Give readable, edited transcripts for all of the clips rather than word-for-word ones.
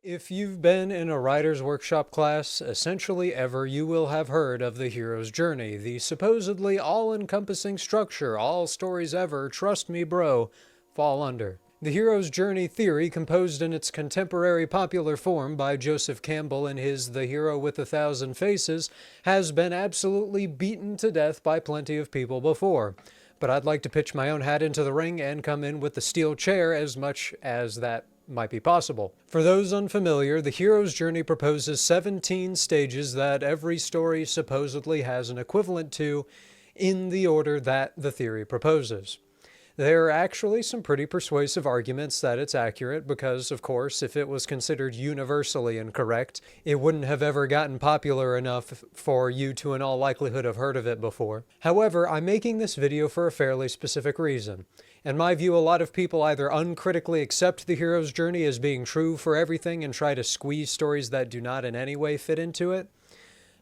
If you've been in a writer's workshop class, essentially ever, you will have heard of the hero's journey, the supposedly all-encompassing structure all stories ever, trust me bro, fall under. The hero's journey theory, composed in its contemporary popular form by Joseph Campbell in his The Hero with a Thousand Faces, has been absolutely beaten to death by plenty of people before. But I'd like to pitch my own hat into the ring and come in with the steel chair as much as that might be possible. For those unfamiliar, the hero's journey proposes 17 stages that every story supposedly has an equivalent to in the order that the theory proposes. There are actually some pretty persuasive arguments that it's accurate because, of course, if it was considered universally incorrect, it wouldn't have ever gotten popular enough for you to in all likelihood have heard of it before. However, I'm making this video for a fairly specific reason. In my view, a lot of people either uncritically accept the hero's journey as being true for everything and try to squeeze stories that do not in any way fit into it,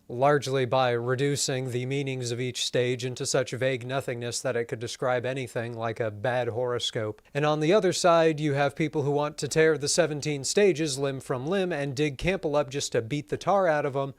largely by reducing the meanings of each stage into such vague nothingness that it could describe anything like a bad horoscope. And on the other side, you have people who want to tear the 17 stages limb from limb and dig Campbell up just to beat the tar out of them,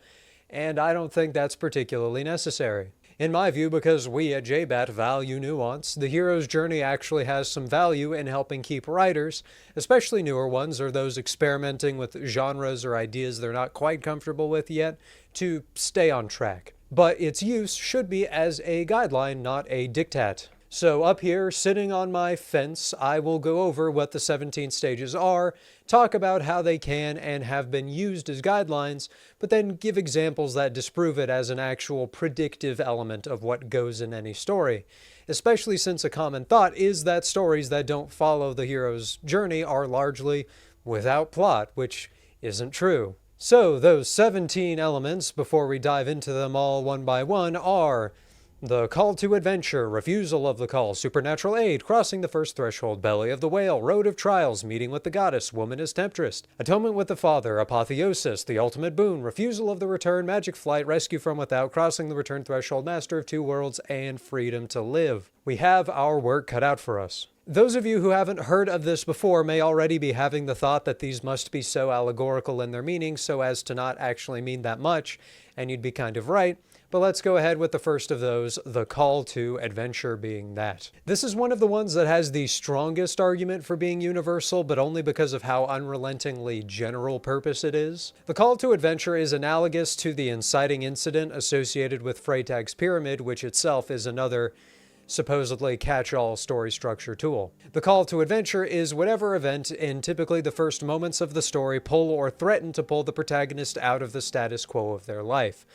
and I don't think that's particularly necessary. In my view, because we at JBAT value nuance, the hero's journey actually has some value in helping keep writers, especially newer ones or those experimenting with genres or ideas they're not quite comfortable with yet, to stay on track. But its use should be as a guideline, not a diktat. So up here, sitting on my fence, I will go over what the 17 stages are, talk about how they can and have been used as guidelines, but then give examples that disprove it as an actual predictive element of what goes in any story. Especially since a common thought is that stories that don't follow the hero's journey are largely without plot, which isn't true. So those 17 elements, before we dive into them all one by one, are the call to adventure, refusal of the call, supernatural aid, crossing the first threshold, belly of the whale, road of trials, meeting with the goddess, woman as temptress, atonement with the father, apotheosis, the ultimate boon, refusal of the return, magic flight, rescue from without, crossing the return threshold, master of two worlds, and freedom to live. We have our work cut out for us. Those of you who haven't heard of this before may already be having the thought that these must be so allegorical in their meaning so as to not actually mean that much, and you'd be kind of right. But let's go ahead with the first of those, the call to adventure being that. This is one of the ones that has the strongest argument for being universal, but only because of how unrelentingly general purpose it is. The call to adventure is analogous to the inciting incident associated with Freytag's pyramid, which itself is another supposedly catch-all story structure tool. The call to adventure is whatever event in typically the first moments of the story pull or threaten to pull the protagonist out of the status quo of their life.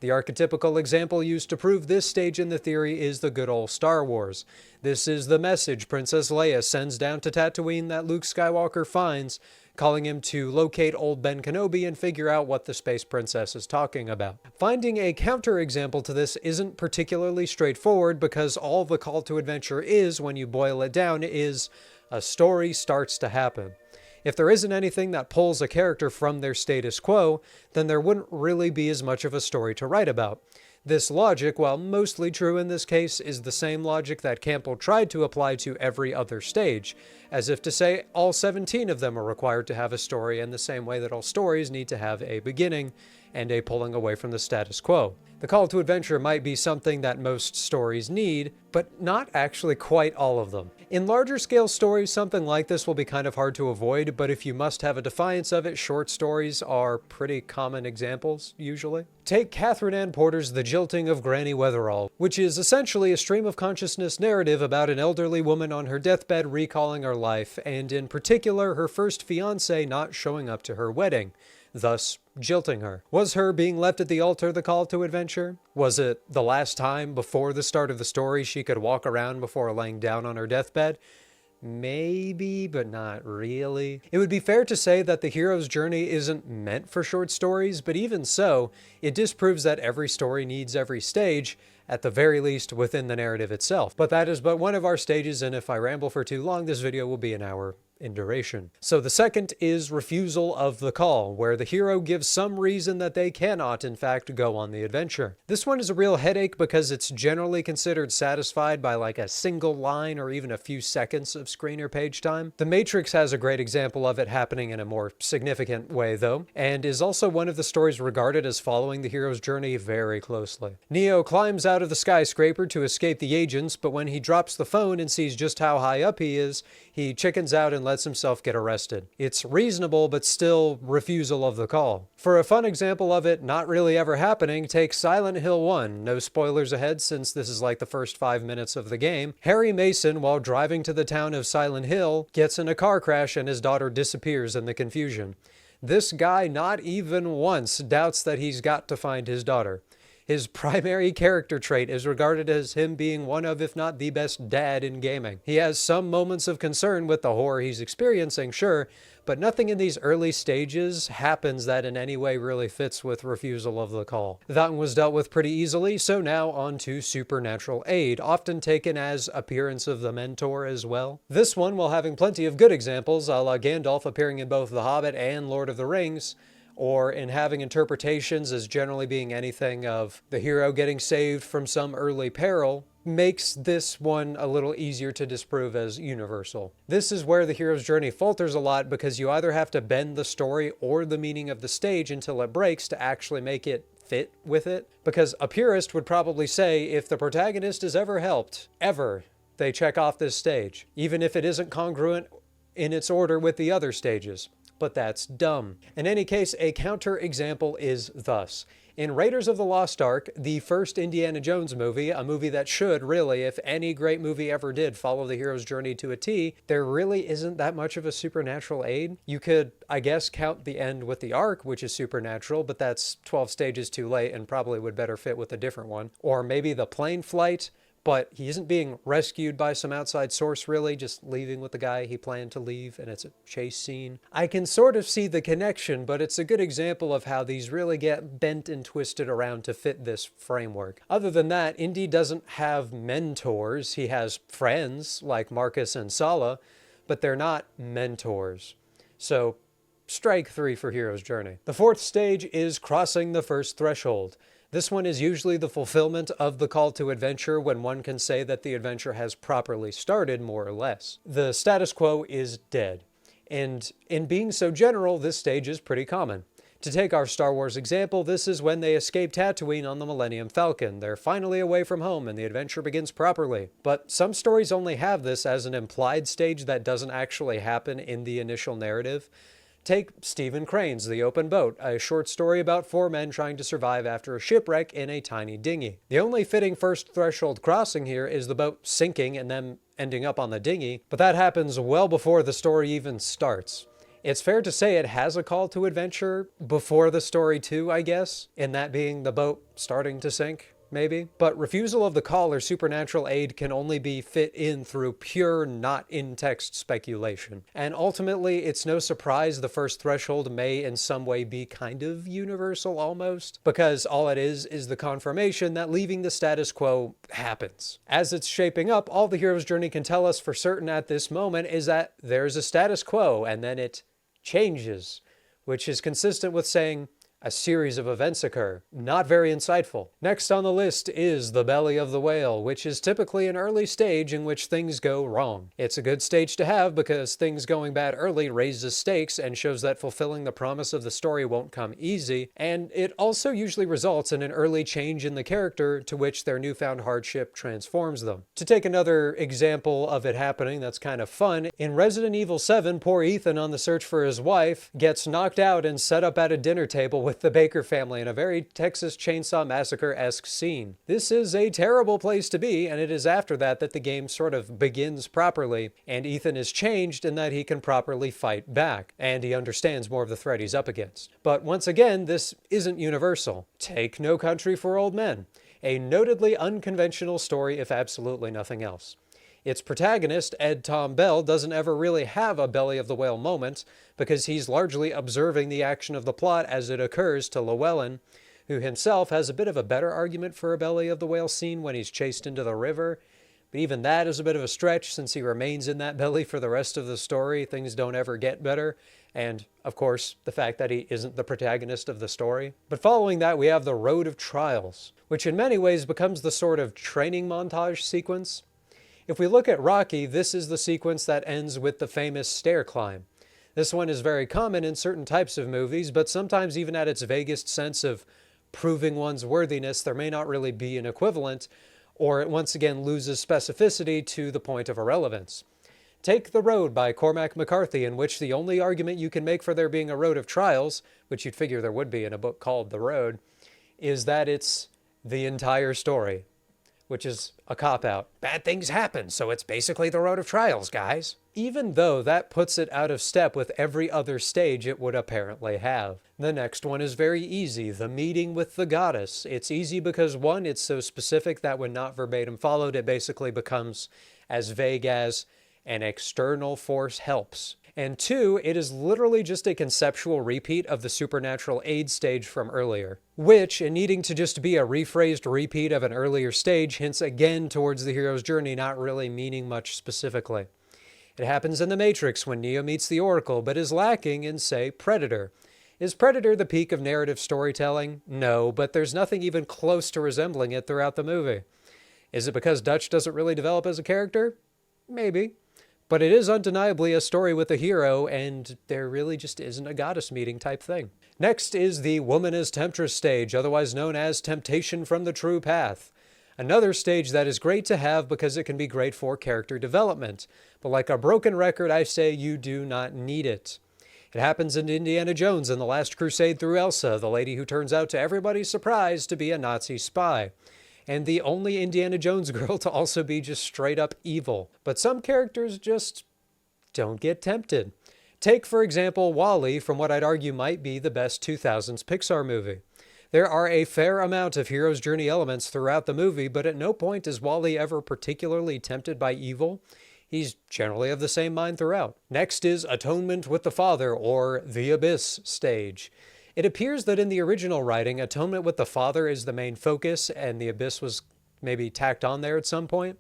The archetypical example used to prove this stage in the theory is the good old Star Wars. This is the message Princess Leia sends down to Tatooine that Luke Skywalker finds, calling him to locate old Ben Kenobi and figure out what the space princess is talking about. Finding a counterexample to this isn't particularly straightforward because all the call to adventure is, when you boil it down, is a story starts to happen. If there isn't anything that pulls a character from their status quo, then there wouldn't really be as much of a story to write about. This logic, while mostly true in this case, is the same logic that Campbell tried to apply to every other stage, as if to say all 17 of them are required to have a story in the same way that all stories need to have a beginning and a pulling away from the status quo. The call to adventure might be something that most stories need, but not actually quite all of them. In larger scale stories, something like this will be kind of hard to avoid, but if you must have a defiance of it, short stories are pretty common examples, usually. Take Catherine Ann Porter's The Jilting of Granny Weatherall, which is essentially a stream of consciousness narrative about an elderly woman on her deathbed recalling her life, and in particular her first fiancé not showing up to her wedding, thus jilting her. Was her being left at the altar the call to adventure? Was it the last time before the start of the story she could walk around before laying down on her deathbed? Maybe, but not really. It would be fair to say that the hero's journey isn't meant for short stories, but even so, it disproves that every story needs every stage, at the very least within the narrative itself. But that is but one of our stages, and if I ramble for too long, this video will be an hour in duration. So the second is refusal of the call, where the hero gives some reason that they cannot, in fact, go on the adventure. This one is a real headache because it's generally considered satisfied by like a single line or even a few seconds of screen or page time. The Matrix has a great example of it happening in a more significant way, though, and is also one of the stories regarded as following the hero's journey very closely. Neo climbs out of the skyscraper to escape the agents, but when he drops the phone and sees just how high up he is, he chickens out and lets himself get arrested. It's reasonable, but still refusal of the call. For a fun example of it not really ever happening, take Silent Hill 1. No spoilers ahead since this is like the first 5 minutes of the game. Harry Mason, while driving to the town of Silent Hill, gets in a car crash and his daughter disappears in the confusion. This guy not even once doubts that he's got to find his daughter. His primary character trait is regarded as him being one of, if not the best dad in gaming. He has some moments of concern with the horror he's experiencing, sure, but nothing in these early stages happens that in any way really fits with refusal of the call. That one was dealt with pretty easily, so now on to supernatural aid, often taken as appearance of the mentor as well. This one, while having plenty of good examples, a la Gandalf appearing in both The Hobbit and Lord of the Rings, or in having interpretations as generally being anything of the hero getting saved from some early peril, makes this one a little easier to disprove as universal. This is where the hero's journey falters a lot because you either have to bend the story or the meaning of the stage until it breaks to actually make it fit with it. Because a purist would probably say if the protagonist is ever helped, ever, they check off this stage, even if it isn't congruent in its order with the other stages. But that's dumb. In any case, a counter example is thus. In Raiders of the Lost Ark, the first Indiana Jones movie, a movie that should really, if any great movie ever did, follow the hero's journey to a T, there really isn't that much of a supernatural aid. You could, I guess, count the end with the Ark, which is supernatural, but that's 12 stages too late and probably would better fit with a different one. Or maybe the plane flight, but he isn't being rescued by some outside source really, just leaving with the guy he planned to leave, and it's a chase scene. I can sort of see the connection, but it's a good example of how these really get bent and twisted around to fit this framework. Other than that, Indy doesn't have mentors. He has friends like Marcus and Sala, but they're not mentors. So, strike 3 for Hero's Journey. The fourth stage is crossing the first threshold. This one is usually the fulfillment of the call to adventure when one can say that the adventure has properly started, more or less. The status quo is dead. And in being so general, this stage is pretty common. To take our Star Wars example, this is when they escape Tatooine on the Millennium Falcon. They're finally away from home and the adventure begins properly. But some stories only have this as an implied stage that doesn't actually happen in the initial narrative. Take Stephen Crane's The Open Boat, a short story about 4 men trying to survive after a shipwreck in a tiny dinghy. The only fitting first threshold crossing here is the boat sinking and them ending up on the dinghy, but that happens well before the story even starts. It's fair to say it has a call to adventure before the story too, I guess, in that being the boat starting to sink. Maybe. But refusal of the call or supernatural aid can only be fit in through pure, not in-text speculation. And ultimately, it's no surprise the first threshold may in some way be kind of universal almost, because all it is the confirmation that leaving the status quo happens. As it's shaping up, all the hero's journey can tell us for certain at this moment is that there's a status quo and then it changes, which is consistent with saying, a series of events occur. Not very insightful. Next on the list is the belly of the whale, which is typically an early stage in which things go wrong. It's a good stage to have because things going bad early raises stakes and shows that fulfilling the promise of the story won't come easy, and it also usually results in an early change in the character to which their newfound hardship transforms them. To take another example of it happening that's kind of fun, in Resident Evil 7, poor Ethan on the search for his wife gets knocked out and set up at a dinner table with the Baker family in a very Texas Chainsaw Massacre-esque scene. This is a terrible place to be, and it is after that that the game sort of begins properly, and Ethan is changed in that he can properly fight back, and he understands more of the threat he's up against. But once again, this isn't universal. Take No Country for Old Men, a notedly unconventional story if absolutely nothing else. Its protagonist, Ed Tom Bell, doesn't ever really have a belly of the whale moment because he's largely observing the action of the plot as it occurs to Llewellyn, who himself has a bit of a better argument for a belly of the whale scene when he's chased into the river, But even that is a bit of a stretch since he remains in that belly for the rest of the story. Things don't ever get better. And, of course, the fact that he isn't the protagonist of the story. But following that, we have the Road of Trials, which in many ways becomes the sort of training montage sequence. If we look at Rocky, this is the sequence that ends with the famous stair climb. This one is very common in certain types of movies, but sometimes even at its vaguest sense of proving one's worthiness, there may not really be an equivalent, or it once again loses specificity to the point of irrelevance. Take The Road by Cormac McCarthy, in which the only argument you can make for there being a road of trials, which you'd figure there would be in a book called The Road, is that it's the entire story, which is a cop-out. Bad things happen, so it's basically the road of trials, guys. Even though that puts it out of step with every other stage it would apparently have. The next one is very easy, The Meeting with the Goddess. It's easy because, one, it's so specific that when not verbatim followed, it basically becomes as vague as an external force helps. And two, it is literally just a conceptual repeat of the supernatural aid stage from earlier, which, in needing to just be a rephrased repeat of an earlier stage, hints again towards the hero's journey not really meaning much specifically. It happens in The Matrix when Neo meets the Oracle, but is lacking in, say, Predator. Is Predator the peak of narrative storytelling? No, but there's nothing even close to resembling it throughout the movie. Is it because Dutch doesn't really develop as a character? Maybe. But it is undeniably a story with a hero, and there really just isn't a goddess meeting type thing. Next is the Woman as Temptress stage, otherwise known as Temptation from the True Path. Another stage that is great to have because it can be great for character development. But like a broken record, I say you do not need it. It happens in Indiana Jones and the Last Crusade through Elsa, the lady who turns out to everybody's surprise to be a Nazi spy. And the only Indiana Jones girl to also be just straight up evil. But some characters just don't get tempted. Take, for example, WALL-E from what I'd argue might be the best 2000s Pixar movie. There are a fair amount of hero's journey elements throughout the movie, but at no point is WALL-E ever particularly tempted by evil. He's generally of the same mind throughout. Next is Atonement with the Father, or the Abyss stage. It appears that in the original writing, Atonement with the Father is the main focus, and the Abyss was maybe tacked on there at some point,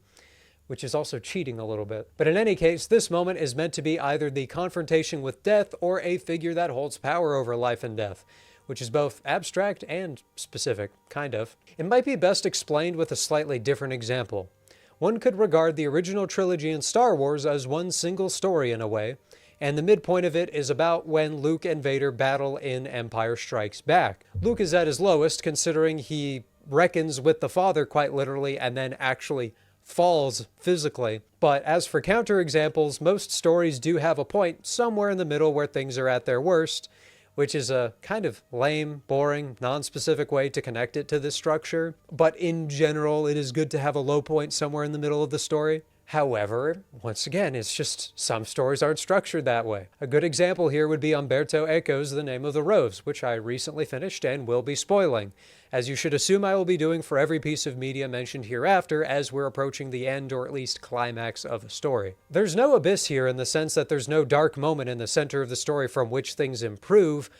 which is also cheating a little bit. But in any case, this moment is meant to be either the confrontation with death or a figure that holds power over life and death, which is both abstract and specific, kind of. It might be best explained with a slightly different example. One could regard the original trilogy in Star Wars as one single story in a way, and the midpoint of it is about when Luke and Vader battle in Empire Strikes Back. Luke is at his lowest, considering he reckons with the Father quite literally and then actually falls physically. But as for counterexamples, most stories do have a point somewhere in the middle where things are at their worst, which is a kind of lame, boring, non-specific way to connect it to this structure. But in general, it is good to have a low point somewhere in the middle of the story. However, once again, it's just some stories aren't structured that way. A good example here would be Umberto Eco's The Name of the Rose, which I recently finished and will be spoiling, as you should assume I will be doing for every piece of media mentioned hereafter as we're approaching the end or at least climax of a story. There's no abyss here in the sense that there's no dark moment in the center of the story from which things improve.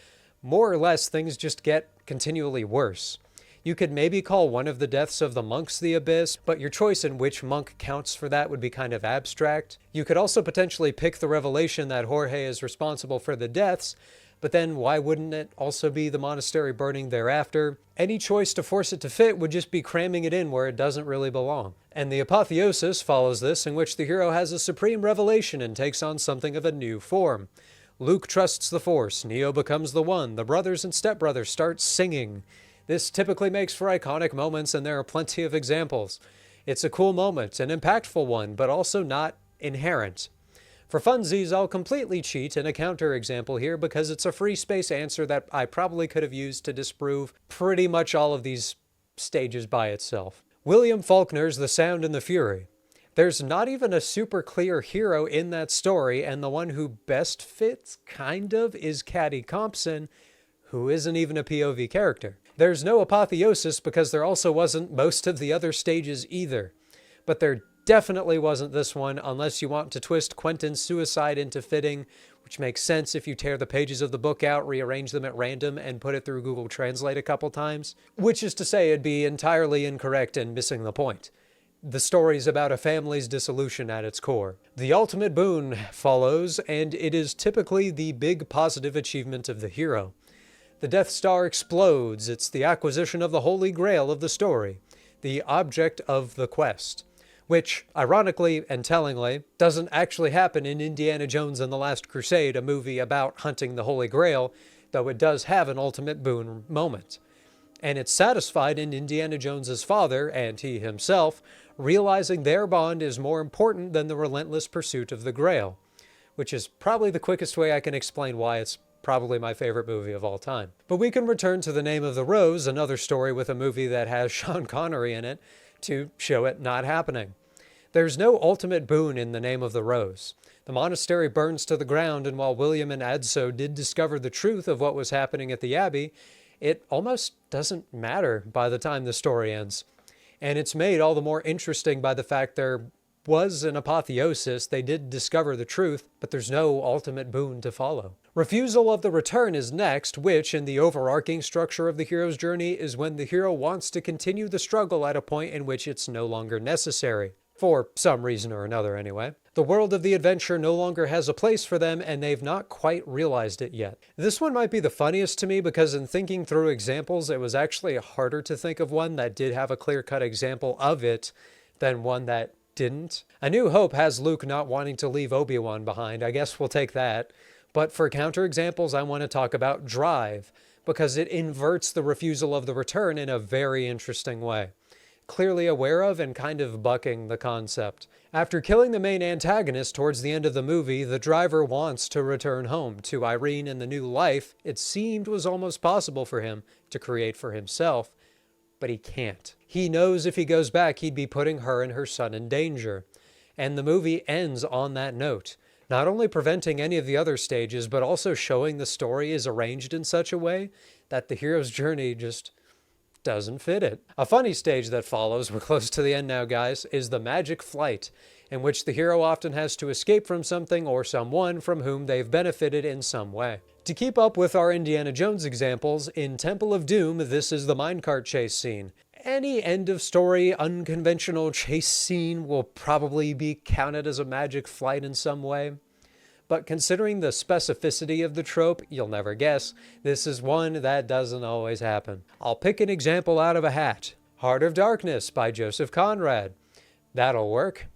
More or less, things just get continually worse. You could maybe call one of the deaths of the monks the abyss, but your choice in which monk counts for that would be kind of abstract. You could also potentially pick the revelation that Jorge is responsible for the deaths, but then why wouldn't it also be the monastery burning thereafter? Any choice to force it to fit would just be cramming it in where it doesn't really belong. And the apotheosis follows this, in which the hero has a supreme revelation and takes on something of a new form. Luke trusts the Force, Neo becomes the One, the brothers and stepbrothers start singing. This typically makes for iconic moments, and there are plenty of examples. It's a cool moment, an impactful one, but also not inherent. For funsies, I'll completely cheat in a counterexample here because it's a free space answer that I probably could have used to disprove pretty much all of these stages by itself. William Faulkner's The Sound and the Fury. There's not even a super clear hero in that story, and the one who best fits, kind of, is Caddy Compson, who isn't even a POV character. There's no apotheosis because there also wasn't most of the other stages either. But there definitely wasn't this one unless you want to twist Quentin's suicide into fitting, which makes sense if you tear the pages of the book out, rearrange them at random, and put it through Google Translate a couple times. Which is to say it'd be entirely incorrect and missing the point. The story's about a family's dissolution at its core. The ultimate boon follows, and it is typically the big positive achievement of the hero. The Death Star explodes. It's the acquisition of the Holy Grail of the story, the object of the quest, which, ironically and tellingly, doesn't actually happen in Indiana Jones and the Last Crusade, a movie about hunting the Holy Grail, though it does have an ultimate boon moment. And it's satisfied in Indiana Jones's father, and he himself, realizing their bond is more important than the relentless pursuit of the Grail, which is probably the quickest way I can explain why it's probably my favorite movie of all time. But we can return to The Name of the Rose, another story with a movie that has Sean Connery in it, to show it not happening. There's no ultimate boon in The Name of the Rose. The monastery burns to the ground, and while William and Adso did discover the truth of what was happening at the Abbey, it almost doesn't matter by the time the story ends. And it's made all the more interesting by the fact there was an apotheosis, they did discover the truth, but there's no ultimate boon to follow. Refusal of the return is next, which, in the overarching structure of the hero's journey, is when the hero wants to continue the struggle at a point in which it's no longer necessary. For some reason or another, anyway. The world of the adventure no longer has a place for them, and they've not quite realized it yet. This one might be the funniest to me because in thinking through examples, it was actually harder to think of one that did have a clear-cut example of it than one that didn't. A New Hope has Luke not wanting to leave Obi-Wan behind. I guess we'll take that. But for counterexamples, I want to talk about Drive, because it inverts the refusal of the return in a very interesting way. Clearly aware of and kind of bucking the concept. After killing the main antagonist towards the end of the movie, the driver wants to return home to Irene and the new life it seemed was almost possible for him to create for himself, but he can't. He knows if he goes back, he'd be putting her and her son in danger. And the movie ends on that note, not only preventing any of the other stages, but also showing the story is arranged in such a way that the hero's journey just doesn't fit it. A funny stage that follows, we're close to the end now guys, is the magic flight, in which the hero often has to escape from something or someone from whom they've benefited in some way. To keep up with our Indiana Jones examples, in Temple of Doom, this is the minecart chase scene. Any end-of-story, unconventional chase scene will probably be counted as a magic flight in some way. But considering the specificity of the trope, you'll never guess, this is one that doesn't always happen. I'll pick an example out of a hat. Heart of Darkness by Joseph Conrad. That'll work.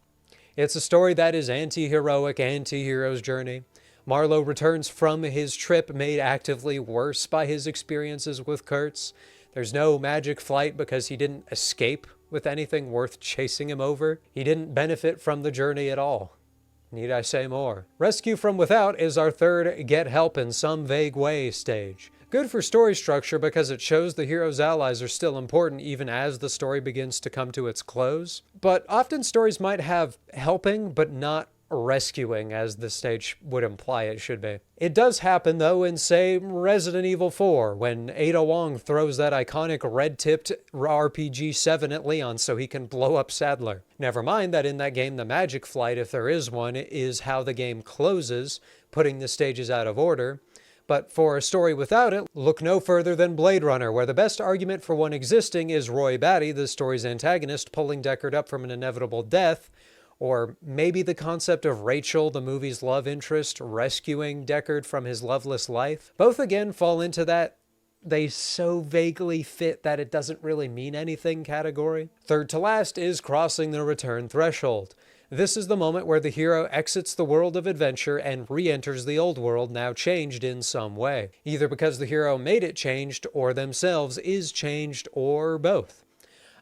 It's a story that is anti-heroic, anti-hero's journey. Marlowe returns from his trip made actively worse by his experiences with Kurtz. There's no magic flight because he didn't escape with anything worth chasing him over. He didn't benefit from the journey at all. Need I say more? Rescue from Without is our third get help in some vague way stage. Good for story structure because it shows the hero's allies are still important even as the story begins to come to its close. But often stories might have helping but not rescuing as the stage would imply it should be. It does happen though in, say, Resident Evil 4 when Ada Wong throws that iconic red-tipped RPG-7 at Leon so he can blow up Sadler. Never mind that in that game the magic flight, if there is one, is how the game closes, putting the stages out of order. But for a story without it, look no further than Blade Runner, where the best argument for one existing is Roy Batty, the story's antagonist, pulling Deckard up from an inevitable death, or maybe the concept of Rachel, the movie's love interest, rescuing Deckard from his loveless life. Both again fall into that they so vaguely fit that it doesn't really mean anything category. Third to last is Crossing the Return Threshold. This is the moment where the hero exits the world of adventure and re-enters the old world, now changed in some way. Either because the hero made it changed, or themselves is changed, or both.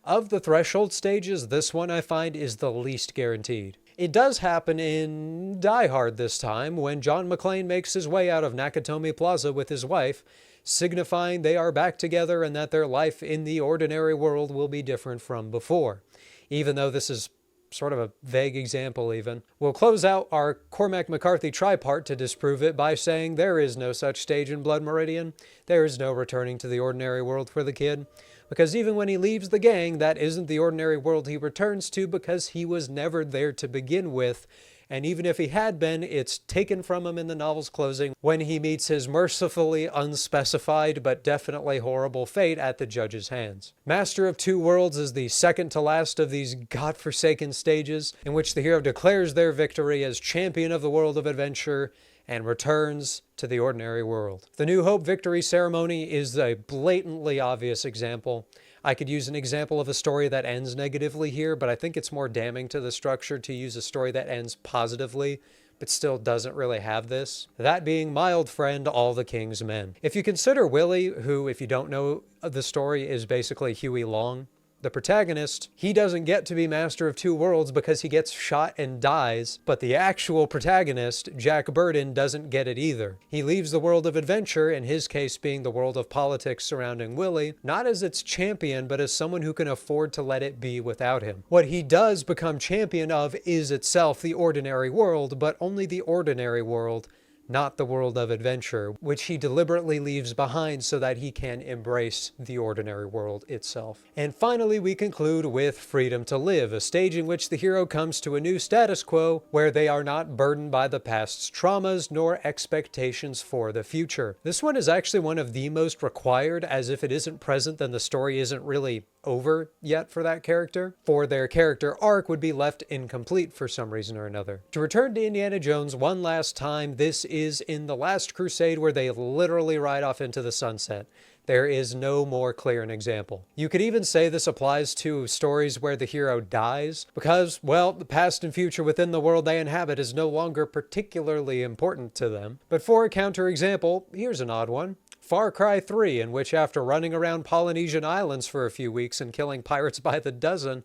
Of the threshold stages, this one I find is the least guaranteed. It does happen in Die Hard this time, when John McClane makes his way out of Nakatomi Plaza with his wife, signifying they are back together and that their life in the ordinary world will be different from before. Even though this is sort of a vague example even. We'll close out our Cormac McCarthy tripart to disprove it by saying there is no such stage in Blood Meridian. There is no returning to the ordinary world for the kid. Because even when he leaves the gang, that isn't the ordinary world he returns to because he was never there to begin with, and even if he had been, it's taken from him in the novel's closing when he meets his mercifully unspecified but definitely horrible fate at the judge's hands. Master of Two Worlds is the second to last of these godforsaken stages, in which the hero declares their victory as champion of the world of adventure and returns to the ordinary world. The New Hope victory ceremony is a blatantly obvious example. I could use an example of a story that ends negatively here, but I think it's more damning to the structure to use a story that ends positively, but still doesn't really have this. That being my old friend, All the King's Men. If you consider Willie, who, if you don't know the story, is basically Huey Long, the protagonist, he doesn't get to be Master of Two Worlds because he gets shot and dies, but the actual protagonist, Jack Burden, doesn't get it either. He leaves the world of adventure, in his case being the world of politics surrounding Willie, not as its champion, but as someone who can afford to let it be without him. What he does become champion of is itself the ordinary world, but only the ordinary world, not the world of adventure, which he deliberately leaves behind so that he can embrace the ordinary world itself. And finally, we conclude with Freedom to Live, a stage in which the hero comes to a new status quo where they are not burdened by the past's traumas nor expectations for the future. This one is actually one of the most required, as if it isn't present, then the story isn't really over yet for that character, for their character arc would be left incomplete for some reason or another. To return to Indiana Jones one last time, this is in The Last Crusade, where they literally ride off into the sunset. There is no more clear an example. You could even say this applies to stories where the hero dies, because, well, the past and future within the world they inhabit is no longer particularly important to them. But for a counterexample, here's an odd one. Far Cry 3, in which after running around Polynesian islands for a few weeks and killing pirates by the dozen,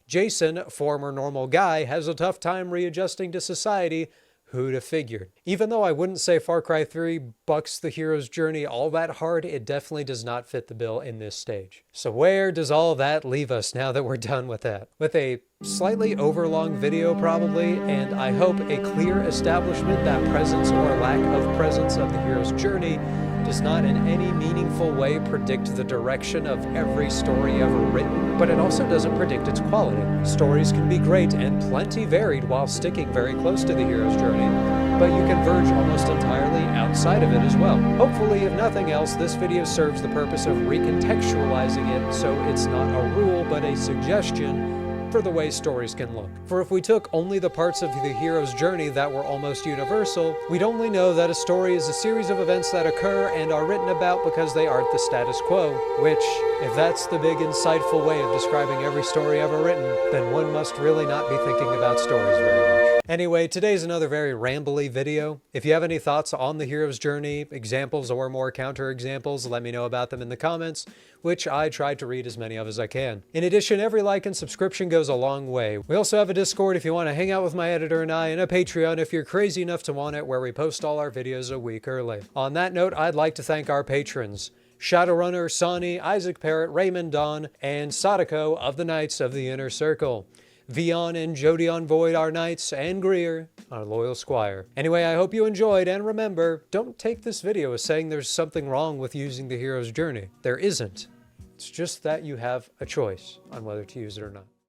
Jason, former normal guy, has a tough time readjusting to society. Who'd have figured? Even though I wouldn't say Far Cry 3 bucks the hero's journey all that hard, it definitely does not fit the bill in this stage. So where does all that leave us now that we're done with that? With a slightly overlong video probably, and I hope a clear establishment that presence or lack of presence of the hero's journey does not in any meaningful way predict the direction of every story ever written, but it also doesn't predict its quality. Stories can be great and plenty varied while sticking very close to the hero's journey, but you can verge almost entirely outside of it as well. Hopefully, if nothing else, this video serves the purpose of recontextualizing it so it's not a rule but a suggestion for the way stories can look. For if we took only the parts of the hero's journey that were almost universal, we'd only know that a story is a series of events that occur and are written about because they aren't the status quo, which, if that's the big insightful way of describing every story ever written, then one must really not be thinking about stories very much. Anyway, today's another very rambly video. If you have any thoughts on the hero's journey, examples or more counterexamples, let me know about them in the comments, which I try to read as many of as I can. In addition, every like and subscription goes a long way. We also have a Discord if you want to hang out with my editor and I, and a Patreon if you're crazy enough to want it, where we post all our videos a week early. On that note, I'd like to thank our patrons: Shadowrunner, Sonny, Isaac Parrott, Raymond Don, and Sadako of the Knights of the Inner Circle. Vion and Jodion Void, our knights, and Greer, our loyal squire. Anyway, I hope you enjoyed, and remember, don't take this video as saying there's something wrong with using the hero's journey. There isn't. It's just that you have a choice on whether to use it or not.